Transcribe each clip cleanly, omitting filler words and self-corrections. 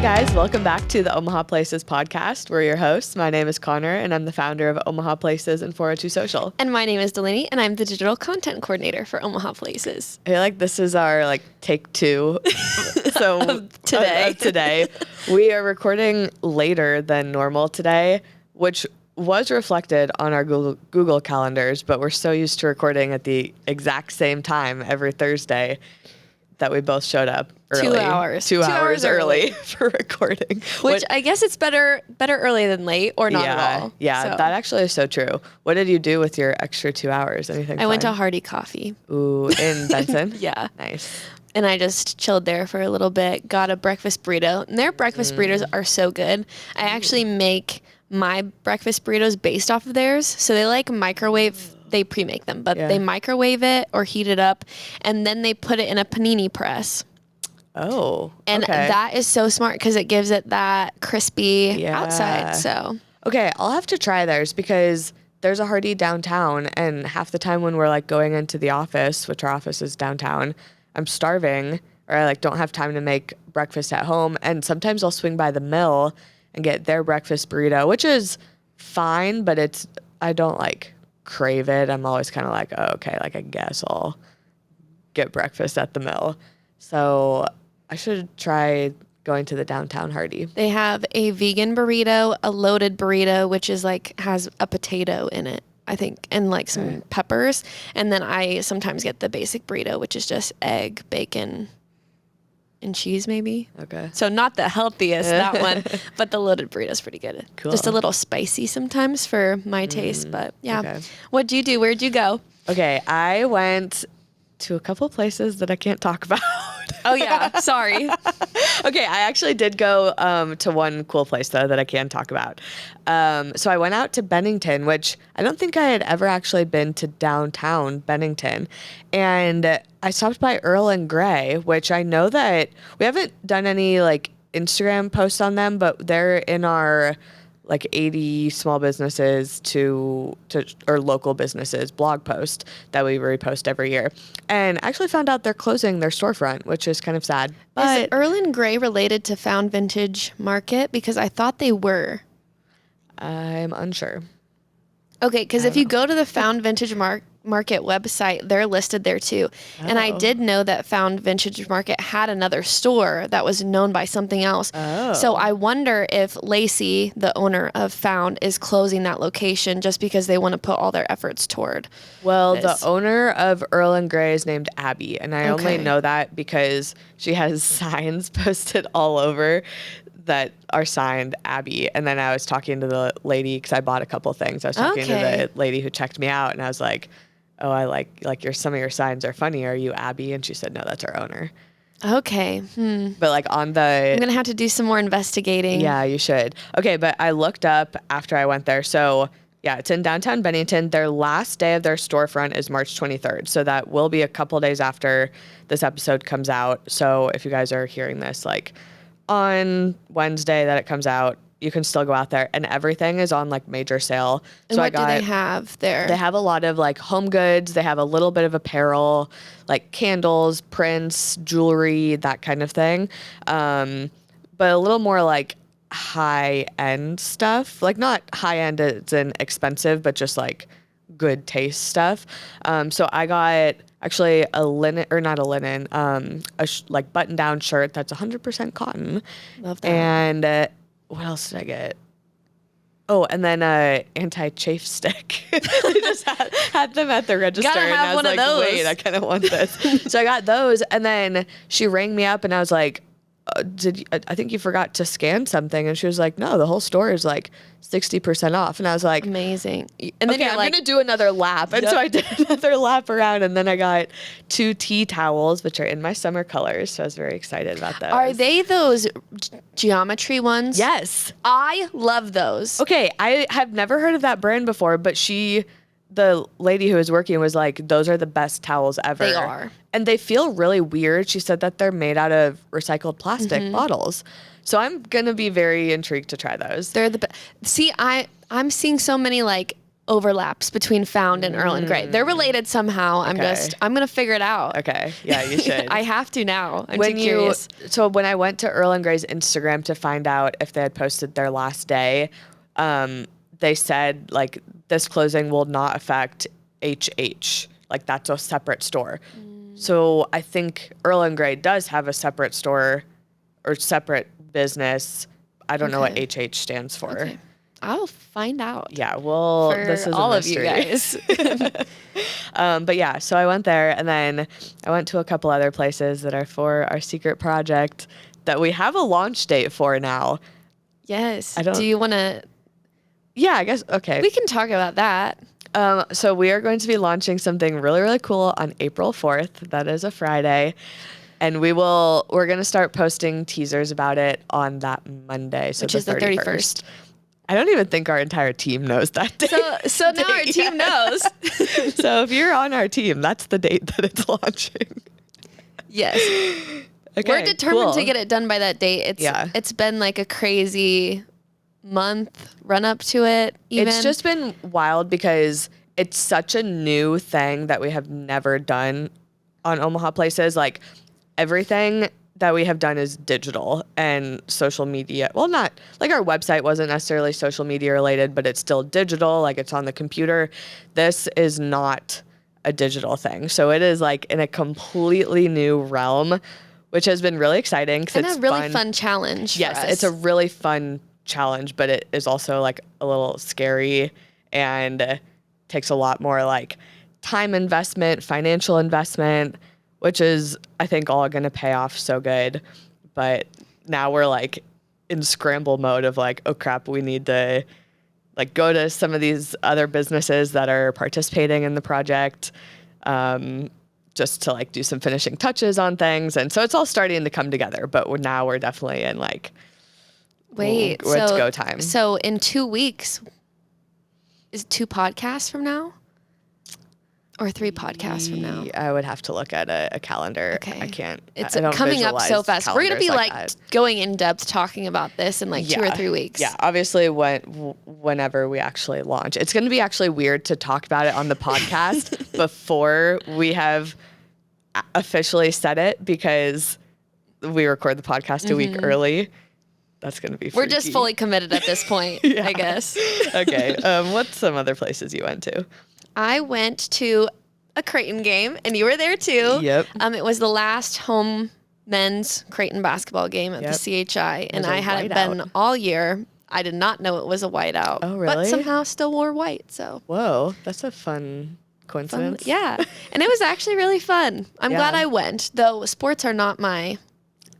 guys, welcome back to the Omaha Places podcast. We're your hosts. My name is Connor, and I'm the founder of Omaha Places and 402 Social. And my name is Delaney, and I'm the digital content coordinator for Omaha Places. I feel like this is our take two. So today, we are recording later than normal today, which was reflected on our Google calendars, but we're so used to recording at the exact same time every Thursday that we both showed up early. 2 hours. 2 hours early for recording. Which I guess it's better early than late, or not at all. Yeah, so. That actually is so true. What did you do with your extra 2 hours? Anything I went to Hardy Coffee. Ooh, in Benton? Yeah. Nice. And I just chilled there for a little bit, got a breakfast burrito. And their breakfast burritos are so good. I actually make my breakfast burritos based off of theirs. So they microwave, they pre-make them, but they microwave it or heat it up, and then they put it in a panini press. Oh, and that is so smart because it gives it that crispy outside. So I'll have to try theirs because there's a Hardy downtown, and half the time when we're going into the office, which our office is downtown, I'm starving or I don't have time to make breakfast at home, and sometimes I'll swing by the mill and get their breakfast burrito, which is fine, but I don't crave it. I'm always kind of I guess I'll get breakfast at the mill. So I should try going to the downtown Hardy. They have a vegan burrito, a loaded burrito, which is has a potato in it, I think, and some peppers. And then I sometimes get the basic burrito, which is just egg, bacon, and cheese maybe. Okay. So not the healthiest, that one, but the loaded burrito is pretty good. Cool. Just a little spicy sometimes for my taste, but yeah. Okay. What'd you do? Where'd you go? Okay, I went to a couple places that I can't talk about. Oh yeah, sorry. Okay, I actually did go to one cool place though that I can talk about. So I went out to Bennington, which I don't think I had ever actually been to downtown Bennington. And I stopped by Earl and Gray, which I know that we haven't done any Instagram posts on them, but they're in our 80 small businesses or local businesses blog post that we repost every year. And I actually found out they're closing their storefront, which is kind of sad. But is Earl and Gray related to Found Vintage Market? Because I thought they were. I'm unsure. Okay, because if you go to the Found Vintage Market website, they're listed there too. Oh. And I did know that Found Vintage Market had another store that was known by something else. Oh. So I wonder if Lacey, the owner of Found, is closing that location just because they want to put all their efforts toward this. The owner of Earl and Gray is named Abby, and I only know that because she has signs posted all over that are signed Abby. And then I was talking to the lady because I bought a couple things. I was talking to the lady who checked me out, and I was like, "Oh, I like some of your signs are funny. Are you Abby?" And she said, "No, that's our owner." Okay. But on I'm gonna have to do some more investigating. Yeah, you should. Okay, but I looked up after I went there. So yeah, it's in downtown Bennington. Their last day of their storefront is March 23rd. So that will be a couple days after this episode comes out. So if you guys are hearing this on Wednesday that it comes out, you can still go out there, and everything is on major sale. And so what do they have there? They have a lot of home goods. They have a little bit of apparel, candles, prints, jewelry, that kind of thing. But a little more high end stuff. Not high end as in expensive, but just good taste stuff. So I got actually a linen, or not a linen, a button down shirt that's 100% cotton. Love that. And what else did I get? Oh, and then anti-chafe stick. They just had them at the register. Gotta have and I was one of those. Wait, I kind of want this. So I got those, and then she rang me up, and I was like, I think you forgot to scan something. And she was like, no, the whole store is 60% off. And I was like, amazing. And then I'm going to do another lap. And so I did another lap around, and then I got 2 tea towels, which are in my summer colors. So I was very excited about those. Are they those geometry ones? Yes. I love those. Okay. I have never heard of that brand before, but the lady who was working was like, those are the best towels ever. They are. And they feel really weird. She said that they're made out of recycled plastic bottles. So I'm going to be very intrigued to try those. They're the best. See, I'm seeing so many overlaps between Found and Earl and Gray. They're related somehow. I'm gonna figure it out. Okay. Yeah, you should. I have to now. I'm too curious. So when I went to Earl and Gray's Instagram to find out if they had posted their last day, they said like this closing will not affect HH. Like that's a separate store. So I think Earl and Gray does have a separate store or separate business. I don't know what HH stands for. Okay. I'll find out. Yeah, well, for this is all a of you mystery. guys. But yeah, so I went there, and then I went to a couple other places that are for our secret project that we have a launch date for now. Yes. Do you want to? Yeah, I guess. Okay. We can talk about that. So we are going to be launching something really, really cool on April 4th. That is a Friday. And we're going to start posting teasers about it on that Monday. So which is the 31st. I don't even think our entire team knows that date. So now our team knows. So if you're on our team, that's the date that it's launching. Yes. Okay, we're determined cool. to get it done by that date. It's been like a crazy month run up to it. It's just been wild because it's such a new thing that we have never done on Omaha Places. Like everything that we have done is digital and social media. Well, not like our website wasn't necessarily social media related, but it's still digital. Like it's on the computer. This is not a digital thing. So it is like in a completely new realm, which has been really exciting. And it's a really fun challenge. Yes, for us. It's a really fun challenge, but it is also like a little scary and takes a lot more like time investment, financial investment, which is, I think, all going to pay off so good. But now we're like in scramble mode of like, oh crap, we need to like go to some of these other businesses that are participating in the project, just to like do some finishing touches on things. And so it's all starting to come together, but now we're definitely in like, it's go time. So in 2 weeks, is 2 podcasts from now? Or 3 podcasts from now? I would have to look at a calendar. Okay. I can't. It's I don't coming up so fast. We're going to be like that. going in depth talking about this in like 2 or 3 weeks. Yeah, obviously whenever we actually launch. It's going to be actually weird to talk about it on the podcast before we have officially said it because we record the podcast a week early. That's going to be freaky. We're just fully committed at this point, I guess. Okay. What's some other places you went to? I went to a Creighton game, and you were there too. Yep. It was the last home men's Creighton basketball game at the CHI, and I hadn't been all year. I did not know it was a whiteout. Oh, really? But somehow still wore white. So. Whoa, that's a fun coincidence. Yeah, and it was actually really fun. I'm glad I went, though. Sports are not my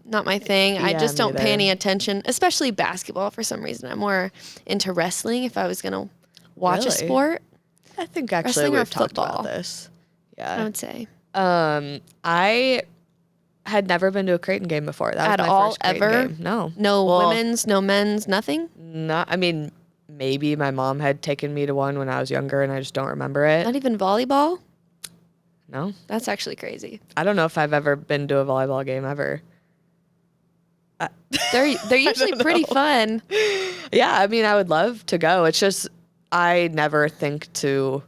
thing. I just don't pay any attention, especially basketball. For some reason, I'm more into wrestling. If I was gonna watch a sport. I think actually we've talked about this. Yeah. I would say. I had never been to a Creighton game before. That was my first Creighton game. No. No women's, no men's, nothing? I mean, maybe my mom had taken me to one when I was younger and I just don't remember it. Not even volleyball? No. That's actually crazy. I don't know if I've ever been to a volleyball game ever. They're usually pretty fun. Yeah, I mean, I would love to go. It's just I never think to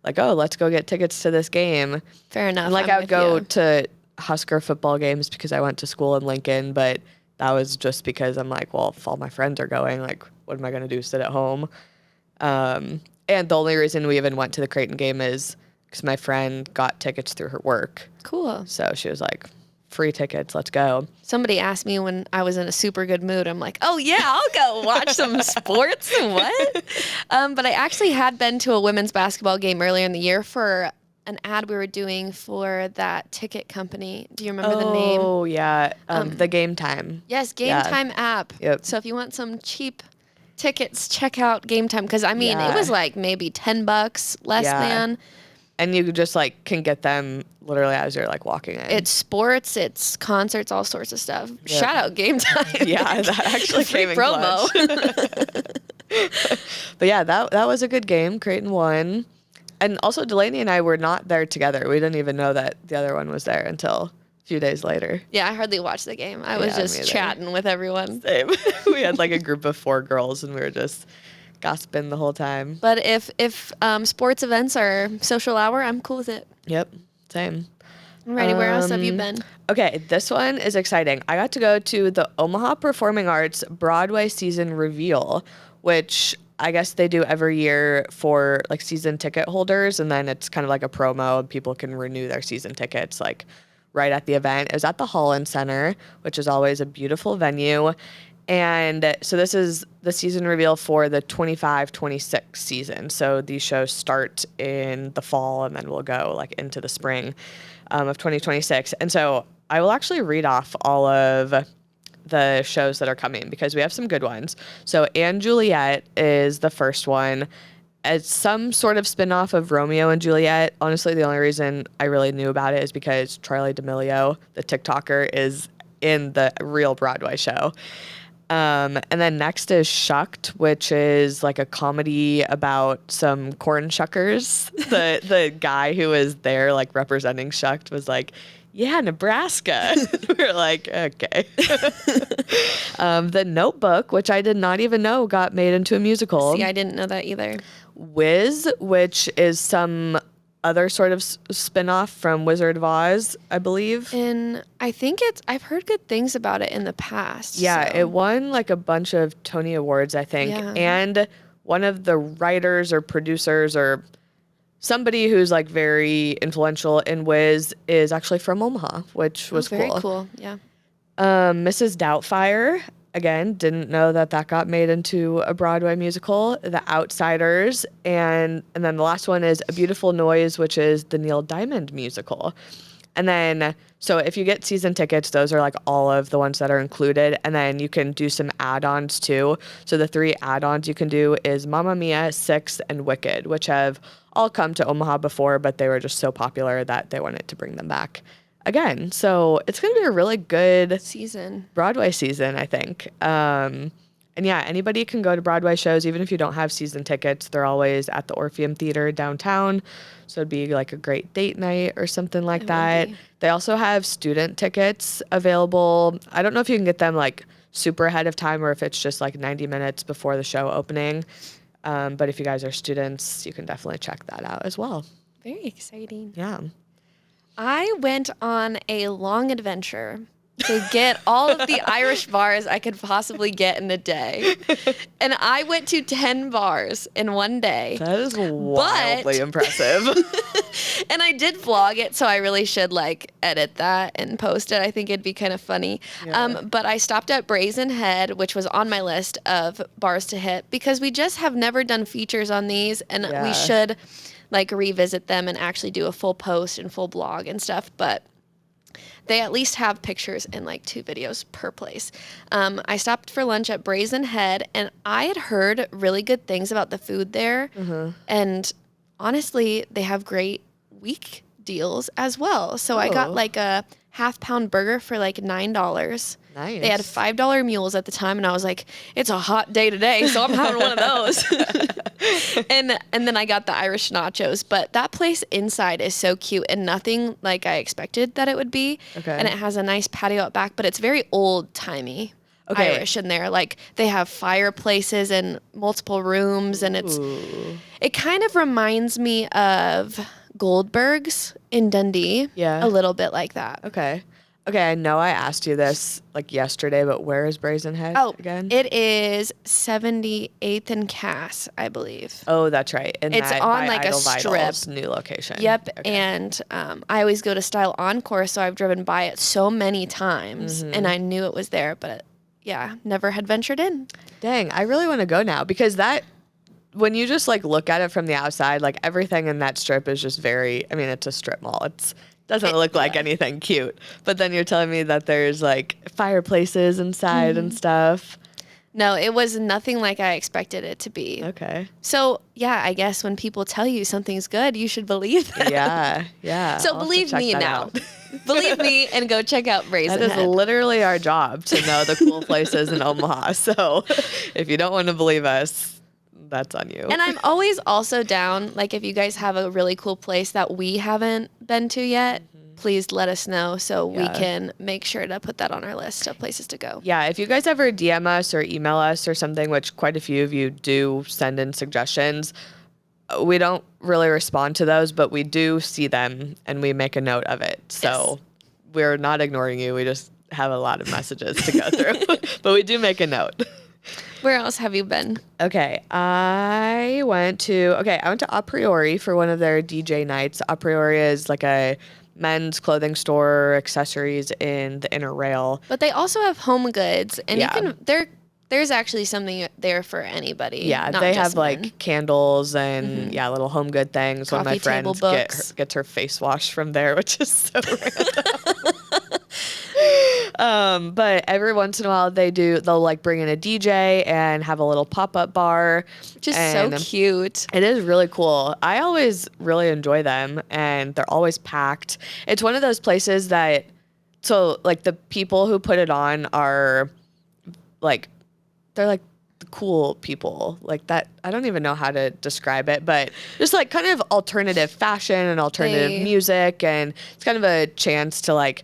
like, oh, let's go get tickets to this game. Fair enough. Like I would go to Husker football games because I went to school in Lincoln, but that was just because I'm like, well, if all my friends are going, like, what am I going to do? Sit at home? And the only reason we even went to the Creighton game is because my friend got tickets through her work. Cool. So she was like, free tickets, let's go. Somebody asked me when I was in a super good mood. I'm like, oh yeah, I'll go watch some sports. What? But I actually had been to a women's basketball game earlier in the year for an ad we were doing for that ticket company. Do you remember the name? Oh yeah, the Game Time. Yes, Game Time app. Yep. So if you want some cheap tickets, check out Game Time because I mean it was like maybe $10 less than. And you just like can get them literally as you're like walking in. It's sports, it's concerts, all sorts of stuff. Yep. Shout out Game Time. Yeah, that actually free came in promo. But yeah, that was a good game. Creighton won. And also Delaney and I were not there together. We didn't even know that the other one was there until a few days later. Yeah, I hardly watched the game. I was just chatting with everyone. Same. We had like a group of 4 girls and we were just gossiping the whole time. But if sports events are social hour, I'm cool with it. Yep, same. Alrighty, where else have you been? Okay, this one is exciting. I got to go to the Omaha Performing Arts Broadway season reveal, which I guess they do every year for like season ticket holders, and then it's kind of like a promo and people can renew their season tickets like right at the event. It was at the Holland Center, which is always a beautiful venue. And so this is the season reveal for the 25-26 season. So these shows start in the fall and then we'll go like into the spring of 2026. And so I will actually read off all of the shows that are coming because we have some good ones. So & Juliet is the first one. As some sort of spin-off of Romeo and Juliet. Honestly, the only reason I really knew about it is because Charli D'Amelio, the TikToker, is in the real Broadway show. And then next is Shucked, which is like a comedy about some corn shuckers. The guy who was there like representing Shucked was like, yeah, Nebraska. We're like, okay. The Notebook, which I did not even know got made into a musical. See, I didn't know that either. Wiz, which is some other sort of spin-off from Wizard of Oz, I believe. And I think I've heard good things about it in the past. Yeah, so. it won like a bunch of Tony Awards, I think. Yeah. And one of the writers or producers or somebody who's like very influential in Wiz is actually from Omaha, which was very cool. cool. Yeah. Mrs. Doubtfire, again, didn't know that got made into a Broadway musical. The Outsiders, and then the last one is A Beautiful Noise, which is the Neil Diamond musical. And then, so if you get season tickets, those are like all of the ones that are included. And then you can do some add-ons too. So the 3 add-ons you can do is Mamma Mia, Six, and Wicked, which have all come to Omaha before, but they were just so popular that they wanted to bring them back again. So it's going to be a really good season, Broadway season, I think. And yeah, anybody can go to Broadway shows, even if you don't have season tickets. They're always at the Orpheum Theater downtown. So it'd be like a great date night or something like that. They also have student tickets available. I don't know if you can get them like super ahead of time or if it's just like 90 minutes before the show opening. But if you guys are students, you can definitely check that out as well. Very exciting. Yeah. I went on a long adventure to get all of the Irish bars I could possibly get in a day. And I went to 10 bars in one day. That is wildly impressive. And I did vlog it, so I really should like edit that and post it. I think it'd be kind of funny. Yeah. But I stopped at Brazen Head, which was on my list of bars to hit because we just have never done features on these, and we should like revisit them and actually do a full post and full blog and stuff. But they at least have pictures and like 2 videos per place. I stopped for lunch at Brazen Head, and I had heard really good things about the food there. Mm-hmm. And honestly, they have great week deals as well. So I got like a half-pound burger for like $9. Nice. They had $5 mules at the time, and I was like, it's a hot day today, so I'm having one of those. and then I got the Irish nachos. But that place inside is so cute and nothing like I expected that it would be. Okay. And it has a nice patio out back, but it's very old-timey Irish in there. Like they have fireplaces and multiple rooms, and it kind of reminds me of Goldberg's in Dundee. Yeah. A little bit like that. Okay, I know I asked you this like yesterday, but where is Brazen Head again? It is 78th and Cass, I believe. Oh, that's right. And it's on like a strip. New location. Yep. Okay. And I always go to Style Encore, so I've driven by it so many times, and I knew it was there, but never had ventured in. Dang, I really want to go now because when you just like look at it from the outside, like everything in that strip is just it's a strip mall. It doesn't look like anything cute. But then you're telling me that there's like fireplaces inside and stuff. No, it was nothing like I expected it to be. Okay. So, I guess when people tell you something's good, you should believe them. Yeah. So believe me now. Believe me and go check out Brazen Head. That is literally our job to know the cool places in Omaha. So if you don't want to believe us, that's on you. And I'm always also down, like if you guys have a really cool place that we haven't been to yet, please let us know so we Yeah. can make sure to put that on our list of places to go. Yeah, if you guys ever DM us or email us or something, which quite a few of you do send in suggestions, we don't really respond to those, but we do see them and we make a note of it. So we're not ignoring you. We just have a lot of messages to go through, but we do make a note. Where else have you been? Okay, I went to A-Priori for one of their DJ nights. A-Priori is like a men's clothing store, accessories in the inner rail. But they also have home goods, and Yeah. you can there's actually something there for anybody. Yeah, not they just have like men. candles and little home good things. One of my Coffee table friends books. gets her face wash from there, which is so random. But every once in a while they'll like bring in a DJ and have a little pop-up bar, Which is so cute. It is really cool. I always really enjoy them, and they're always packed. It's one of those places that, so like the people who put it on are like, they're like the cool people like that. I don't even know how to describe it, but just like kind of alternative fashion and alternative music, and it's kind of a chance to like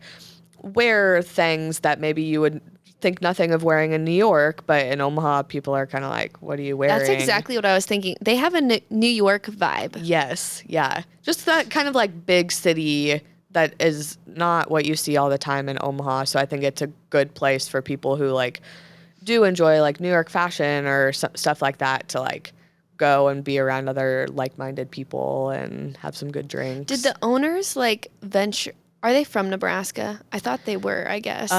wear things that maybe you would think nothing of wearing in New York, but in Omaha people are kind of like, what are you wearing? That's exactly what I was thinking. They have a New York vibe. Yes, yeah. Just that kind of like big city that is not what you see all the time in Omaha. So I think it's a good place for people who like do enjoy like New York fashion or stuff like that to like go and be around other like-minded people and have some good drinks. Did the owners like venture? Are they from Nebraska? I thought they were, I guess.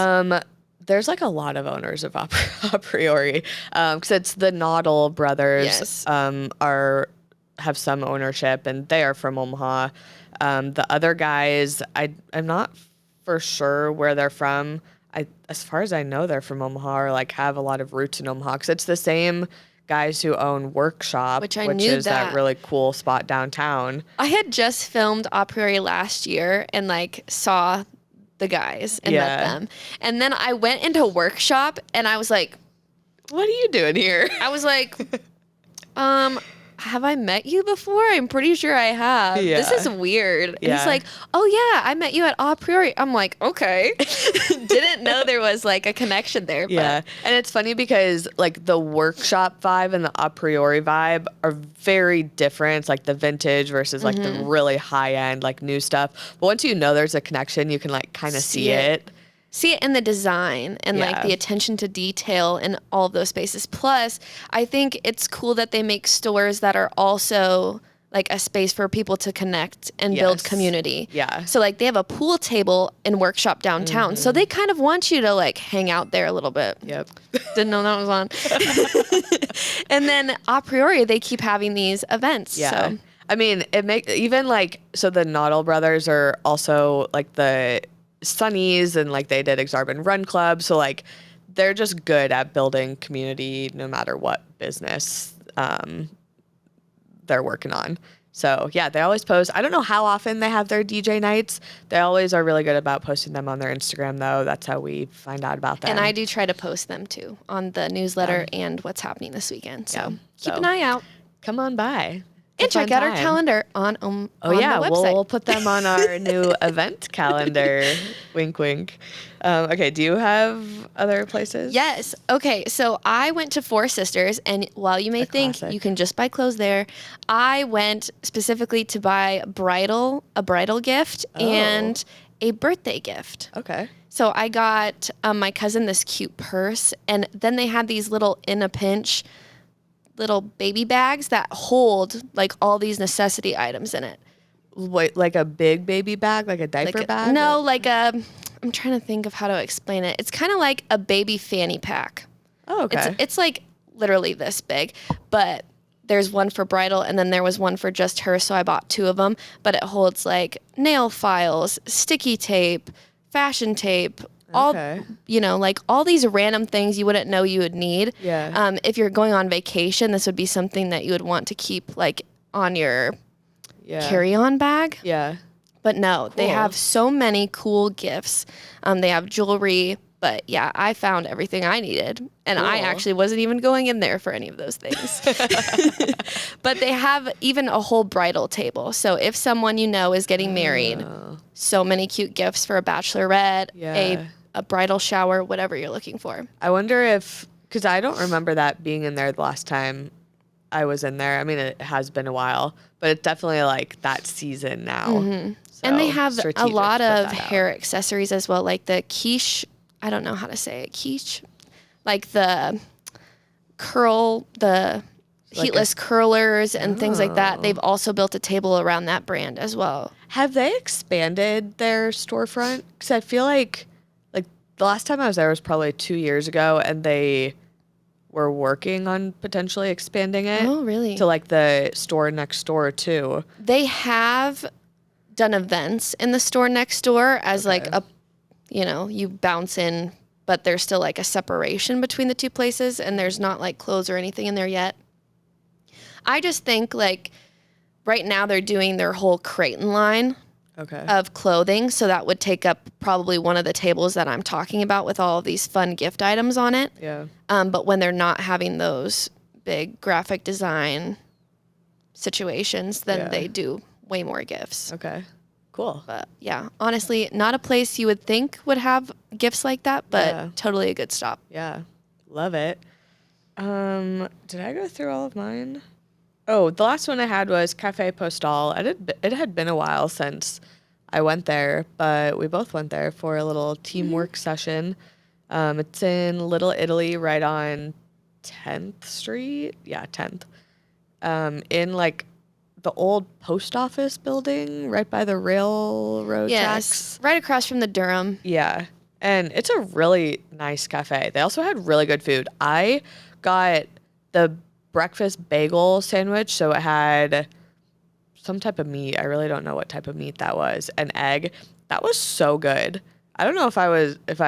There's like a lot of owners of A-Priori, because it's the Noddle brothers. Yes. Have some ownership, and they are from Omaha. The other guys, I'm not for sure where they're from. As far as I know, they're from Omaha or like have a lot of roots in Omaha, because it's the same guys who own Workshop, Which which knew is that that. really cool spot downtown. I had just filmed A-Priori last year and like saw the guys and met them. And then I went into Workshop and I was like, What are you doing here? have I met you before? I'm pretty sure I have. Yeah. This is weird. And Yeah. he's like, oh yeah, I met you at A-Priori. I'm like, okay. Didn't know there was like a connection there. Yeah. And it's funny because like the Workshop vibe and the A-Priori vibe are very different. It's like the vintage versus like the really high end, like new stuff. But once you know there's a connection, you can like kind of see it. See it in the design and like Yeah. the attention to detail in all of those spaces. Plus, I think it's cool that they make stores that are also like a space for people to connect and build Yes. community. Yeah. So like they have a pool table in Workshop downtown. So they kind of want you to like hang out there a little bit. Yep. Didn't know that was on. And then A-Priori, they keep having these events. Yeah. So I mean, even like, so the Noddle brothers are also like the Sunnies, and like they did Exarban Run Club. So like they're just good at building community no matter what business they're working on. So yeah, they always post. I don't know how often they have their DJ nights. They always are really good about posting them on their Instagram though. That's how we find out about them. and I do try to post them too on the newsletter and what's happening this weekend. So Yeah. keep So- an eye out. Come on by. And It's a check fun out our time. calendar on Oh yeah, the website. we'll put them on our new event calendar. Wink, wink. Okay, do you have other places? Yes. Okay. So I went to Four Sisters, and while you may think classic. you can just buy clothes there, I went specifically to buy a bridal gift and a birthday gift. Okay. So I got my cousin this cute purse, and then they had these little in a pinch little baby bags that hold like all these necessity items in it. Wait, like a big baby bag, like a diaper bag? No, like a. I'm trying to think of how to explain it. It's kind of like a baby fanny pack. Oh, okay. It's like literally this big, but there's one for bridal and then there was one for just her, so I bought two of them, but it holds like nail files, sticky tape, fashion tape, all, Okay. like all these random things you wouldn't know you would need. Yeah. If you're going on vacation, this would be something that you would want to keep like on your Yeah. carry-on bag. Yeah. But no, they Cool. have so many cool gifts. They have jewelry, But yeah, I found everything I needed, and I actually wasn't even going in there for any of those things. But they have even a whole bridal table. So if someone you know is getting married, so many cute gifts for a bachelorette, a bridal shower, whatever you're looking for. I wonder if, because I don't remember that being in there the last time I was in there. I mean, it has been a while, but it's definitely like that season now. Mm-hmm. So and they have a lot of hair accessories as well, like the quiche. I don't know how to say it. Quiche, like the curl, the heatless curlers and things like that. They've also built a table around that brand as well. Have they expanded their storefront? Because I feel like the last time I was there was probably 2 years ago, and they were working on potentially expanding it. Oh, really? To like the store next door too. They have done events in the store next door as like a, you bounce in, but there's still like a separation between the two places, and there's not like clothes or anything in there yet. I just think like right now they're doing their whole Creighton line of clothing, so that would take up probably one of the tables that I'm talking about with all of these fun gift items on it. Yeah. But when they're not having those big graphic design situations, then they do way more gifts. Okay. Cool. But yeah, honestly, not a place you would think would have gifts like that, but totally a good stop. Yeah. Love it. Did I go through all of mine? Oh, the last one I had was Cafe Postale. It had been a while since I went there, but we both went there for a little teamwork session. It's in Little Italy, right on 10th Street. Yeah, 10th. In like the old post office building, right by the railroad tracks. Right across from the Durham. Yeah, and it's a really nice cafe. They also had really good food. I got the breakfast bagel sandwich, so it had some type of meat. I really don't know what type of meat that was. An egg. That was so good. I don't know if I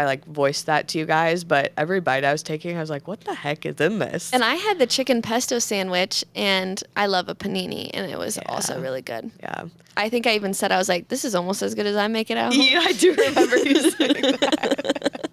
like voiced that to you guys, but every bite I was taking, I was like, what the heck is in this? And I had the chicken pesto sandwich, and I love a panini, and it was also really good. Yeah. I think I even said, I was like, this is almost as good as I make it at home. Yeah, I do remember you saying that.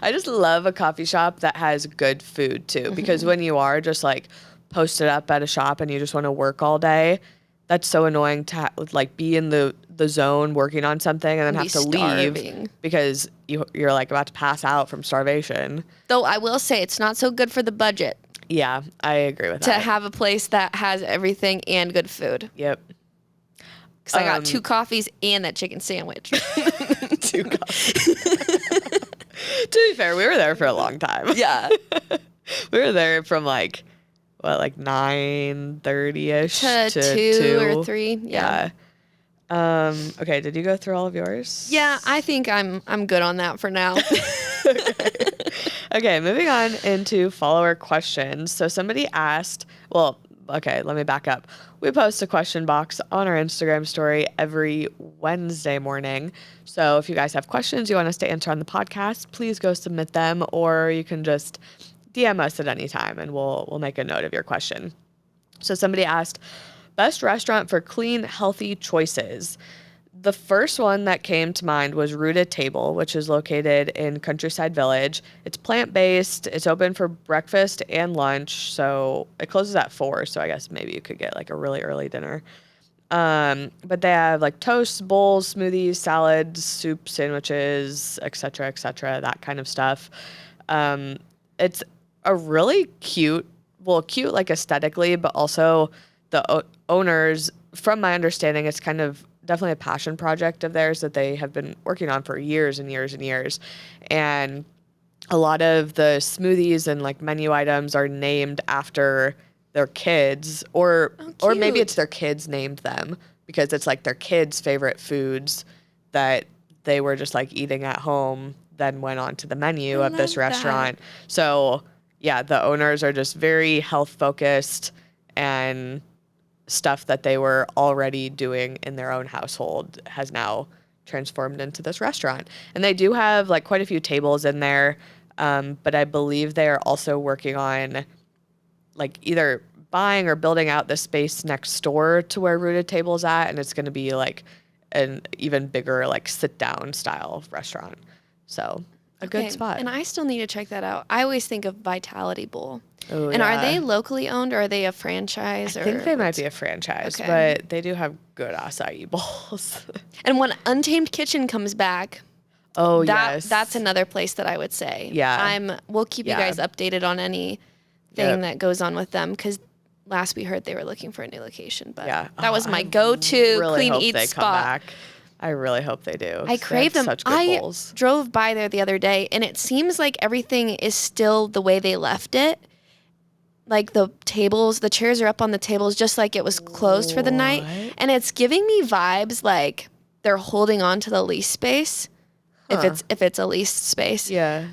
I just love a coffee shop that has good food too, because when you are just like posted up at a shop and you just want to work all day, that's so annoying to like be in the zone working on something and then have to leave because you're like about to pass out from starvation. Though I will say it's not so good for the budget. Yeah, I agree with that. To have a place that has everything and good food. Yep. Because I got 2 coffees and that chicken sandwich. 2 coffees. To be fair, we were there for a long time. Yeah. We were there from like 9:30ish to 2 or 3. Yeah. Okay, did you go through all of yours? Yeah, I think I'm good on that for now. Okay, moving on into follower questions. So somebody asked, let me back up. We post a question box on our Instagram story every Wednesday morning. So if you guys have questions you want us to answer on the podcast, please go submit them, or you can just DM us at any time and we'll make a note of your question. So somebody asked, best restaurant for clean, healthy choices. The first one that came to mind was Rooted Table, which is located in Countryside Village. It's plant-based. It's open for breakfast and lunch. So it closes at 4. So I guess maybe you could get like a really early dinner. But they have like toasts, bowls, smoothies, salads, soup, sandwiches, etc., that kind of stuff. It's a really cute like aesthetically, but also the owners, from my understanding, it's kind of definitely a passion project of theirs that they have been working on for years and years and years. And a lot of the smoothies and like menu items are named after their kids, or maybe it's their kids named them because it's like their kids' favorite foods that they were just like eating at home, then went on to the menu of this restaurant. So yeah, the owners are just very health focused, and stuff that they were already doing in their own household has now transformed into this restaurant. And they do have like quite a few tables in there, but I believe they are also working on like either buying or building out the space next door to where Rooted Table's at, and it's going to be like an even bigger like sit down style restaurant. So a good spot. And I still need to check that out. I always think of Vitality Bowl. Oh, and yeah. are they locally owned or are they a franchise? I think they might be a franchise, Okay. but they do have good acai bowls. And when Untamed Kitchen comes back, Yes. that's another place that I would say. Yeah. We'll keep you guys updated on anything that goes on with them because last we heard they were looking for a new location. But that was my go-to clean eat spot. I really hope they do. I crave them. Such good bowls. Drove by there the other day, and it seems like everything is still the way they left it. Like the tables, the chairs are up on the tables just like it was closed for the night. And it's giving me vibes like they're holding on to the lease space, if it's a leased space. Yeah.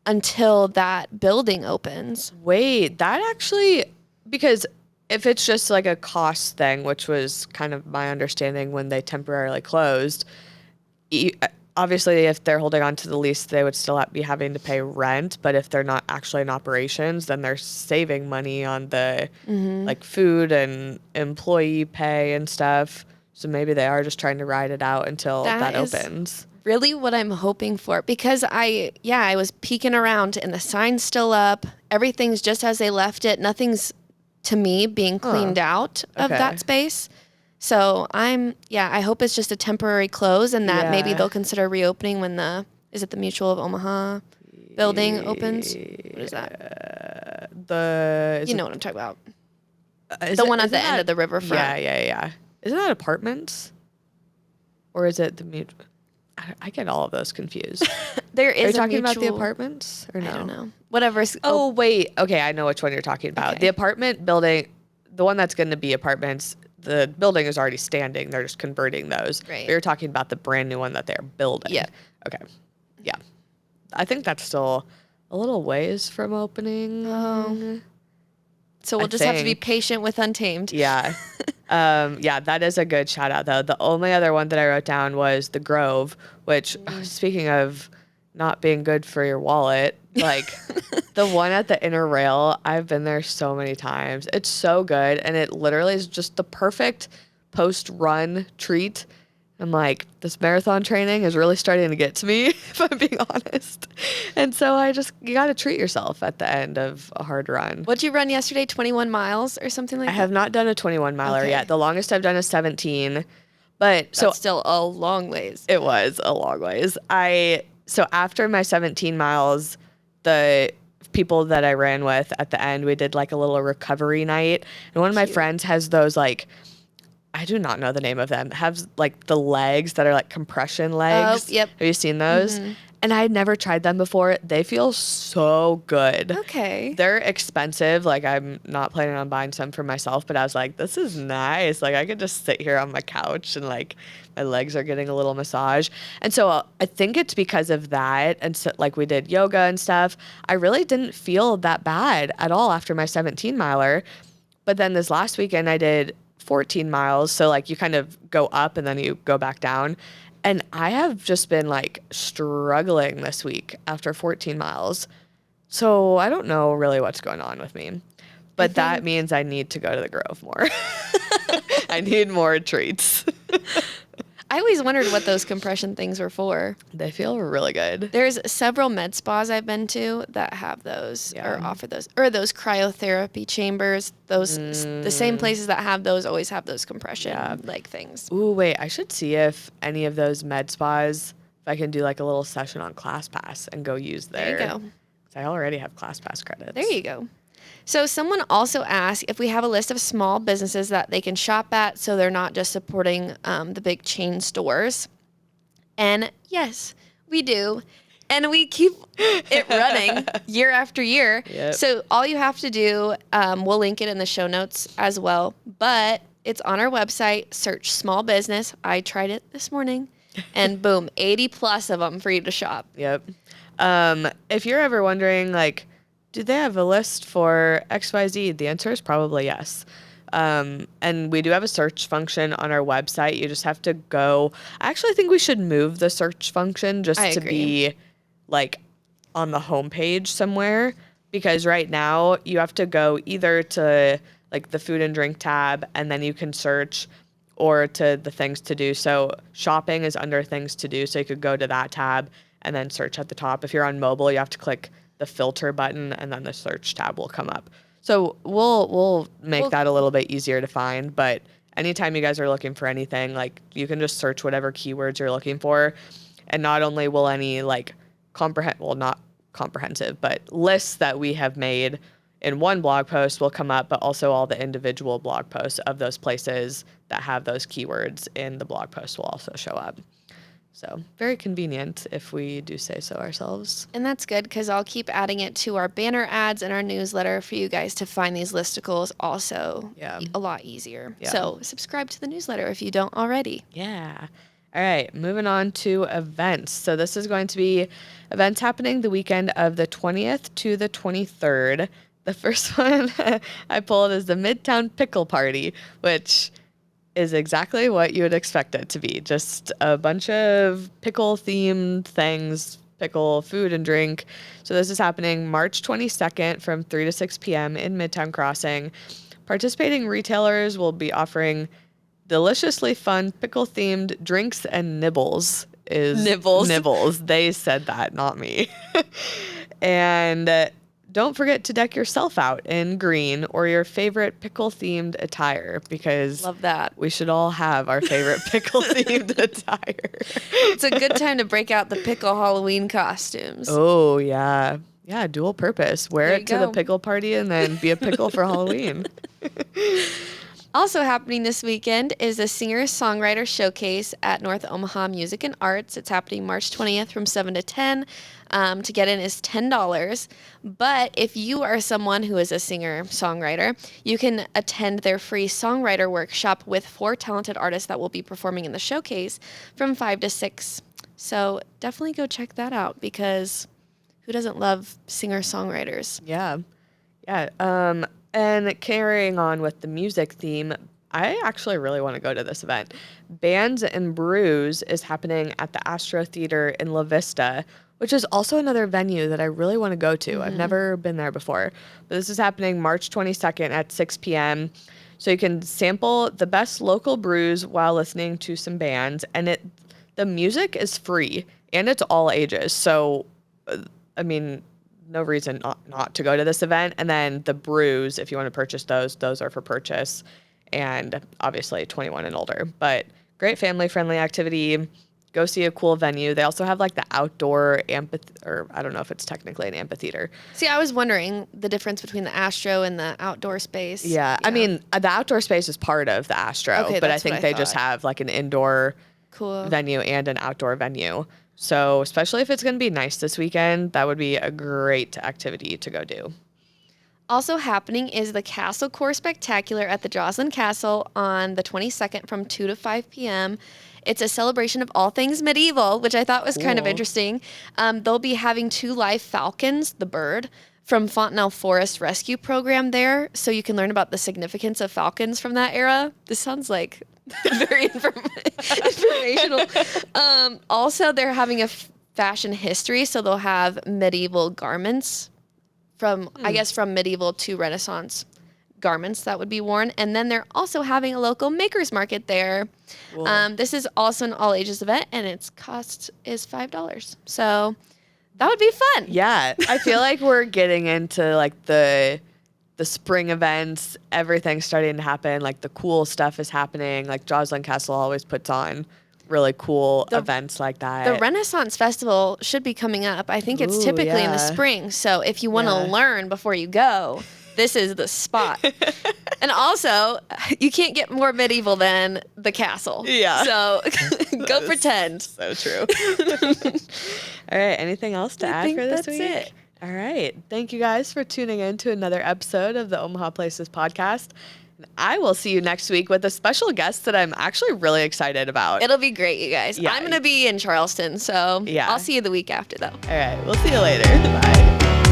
Until that building opens. Wait, that actually, because if it's just like a cost thing, which was kind of my understanding when they temporarily closed, obviously if they're holding on to the lease, they would still be having to pay rent. But if they're not actually in operations, then they're saving money on the like food and employee pay and stuff. So maybe they are just trying to ride it out until that opens. Really what I'm hoping for, because I was peeking around and the sign's still up. Everything's just as they left it. Nothing's, to me, being cleaned out of that space. So I hope it's just a temporary close and that maybe they'll consider reopening when is it the Mutual of Omaha building opens? What is that? You know what I'm talking about. The one at the end of the riverfront. Yeah. Isn't that apartments? Or is it the Mutual? I get all of those confused. There is. Are you talking about the apartments or no? I don't know. Whatever. Oh, wait. Okay, I know which one you're talking about. Okay. The apartment building, the one that's going to be apartments, the building is already standing. They're just converting those. Right. But you're talking about the brand new one that they're building. Yeah. Okay. Yeah. I think that's still a little ways from opening. Oh. So we'll just have to be patient with Untamed. Yeah. That is a good shout out though. The only other one that I wrote down was the Grove, which speaking of not being good for your wallet, like the one at the inner rail, I've been there so many times. It's so good. And it literally is just the perfect post-run treat. I'm like, this marathon training is really starting to get to me, if I'm being honest. And so you got to treat yourself at the end of a hard run. What'd you run yesterday? 21 miles or something like that? I have not done a 21 miler yet. The longest I've done is 17. But That's still a long ways. It was a long ways. So after my 17 miles, the people that I ran with at the end, we did like a little recovery night. And one of my friends has those like, I do not know the name of them, have like the legs that are like compression legs. Oh, yep. Have you seen those? And I had never tried them before. They feel so good. Okay. They're expensive. Like I'm not planning on buying some for myself, but I was like, this is nice. Like I could just sit here on my couch and like my legs are getting a little massage. And so I think it's because of that. And so like we did yoga and stuff. I really didn't feel that bad at all after my 17 miler. But then this last weekend I did 14 miles. So like you kind of go up and then you go back down. And I have just been like struggling this week after 14 miles. So I don't know really what's going on with me. But that means I need to go to the Grove more. I need more treats. I always wondered what those compression things were for. They feel really good. There's several med spas I've been to that have those or offer those, or those cryotherapy chambers. Those the same places that have those always have those compression like things. Ooh, wait, I should see if any of those med spas, if I can do like a little session on ClassPass and go use their. There you go. 'Cause I already have ClassPass credits. There you go. So someone also asked if we have a list of small businesses that they can shop at so they're not just supporting the big chain stores. And yes, we do. And we keep it running year after year. Yep. So all you have to do, we'll link it in the show notes as well, but it's on our website, search small business. I tried it this morning and boom, 80 plus of them for you to shop. Yep. If you're ever wondering, like, do they have a list for XYZ? The answer is probably yes. And we do have a search function on our website. You just have to go. I actually think we should move the search function just to be like on the homepage somewhere, because right now you have to go either to like the food and drink tab and then you can search, or to the things to do. So shopping is under things to do. So you could go to that tab and then search at the top. If you're on mobile, you have to click the filter button, and then the search tab will come up. So we'll make that a little bit easier to find, but anytime you guys are looking for anything, like you can just search whatever keywords you're looking for, and not only will any like not comprehensive, but lists that we have made in one blog post will come up, but also all the individual blog posts of those places that have those keywords in the blog post will also show up. So very convenient if we do say so ourselves. And that's good because I'll keep adding it to our banner ads and our newsletter for you guys to find these listicles also a lot easier. Yeah. So subscribe to the newsletter if you don't already. Yeah. All right, moving on to events. So this is going to be events happening the weekend of the 20th to the 23rd. The first one I pulled is the Midtown Pickle Party, which is exactly what you would expect it to be. Just a bunch of pickle-themed things, pickle food and drink. So this is happening March 22nd from 3 to 6 p.m. in Midtown Crossing. Participating retailers will be offering deliciously fun pickle-themed drinks and nibbles. Nibbles. They said that, not me. And don't forget to deck yourself out in green or your favorite pickle-themed attire, because love that. We should all have our favorite pickle-themed attire. It's a good time to break out the pickle Halloween costumes. Oh, yeah. Yeah, dual purpose. Wear it to the pickle party and then be a pickle for Halloween. Also happening this weekend is a singer-songwriter showcase at North Omaha Music and Arts. It's happening March 20th from 7 to 10. To get in is $10. But if you are someone who is a singer-songwriter, you can attend their free songwriter workshop with 4 talented artists that will be performing in the showcase from 5 to 6. So definitely go check that out, because who doesn't love singer-songwriters? Yeah. Yeah. And carrying on with the music theme, I actually really want to go to this event. Bands and Brews is happening at the Astro Theater in La Vista, which is also another venue that I really want to go to. I've never been there before. But this is happening March 22nd at 6 p.m. So you can sample the best local brews while listening to some bands. And the music is free, and it's all ages. So, I mean, no reason not to go to this event. And then the brews, if you want to purchase those are for purchase, and obviously 21 and older. But great family-friendly activity. Go see a cool venue. They also have like the outdoor or I don't know if it's technically an amphitheater. See, I was wondering the difference between the Astro and the outdoor space. Yeah. I mean, the outdoor space is part of the Astro, but I think they just have like an indoor venue and an outdoor venue. So especially if it's going to be nice this weekend, that would be a great activity to go do. Also happening is the Castle Core Spectacular at the Joslyn Castle on the 22nd from 2 to 5 p.m. It's a celebration of all things medieval, which I thought was kind of interesting. They'll be having 2 live falcons, the bird, from Fontenelle Forest Rescue Program there, so you can learn about the significance of falcons from that era. This sounds like very informational. Also, they're having a fashion history, so they'll have medieval garments from medieval to Renaissance garments that would be worn. And then they're also having a local makers market there. This is also an all ages event, and its cost is $5. So that would be fun. Yeah. I feel like we're getting into like the spring events. Everything's starting to happen. Like the cool stuff is happening. Like Joslyn Castle always puts on really cool events like that. The Renaissance Festival should be coming up. I think it's typically in the spring. So if you want to learn before you go, this is the spot. And also, you can't get more medieval than the castle. Yeah. So go pretend. So true. All right. Anything else to add for this week? That's it. All right. Thank you guys for tuning in to another episode of the Omaha Places podcast. And I will see you next week with a special guest that I'm actually really excited about. It'll be great, you guys. Yeah. I'm going to be in Charleston, so I'll see you the week after, though. All right. We'll see you later. Bye.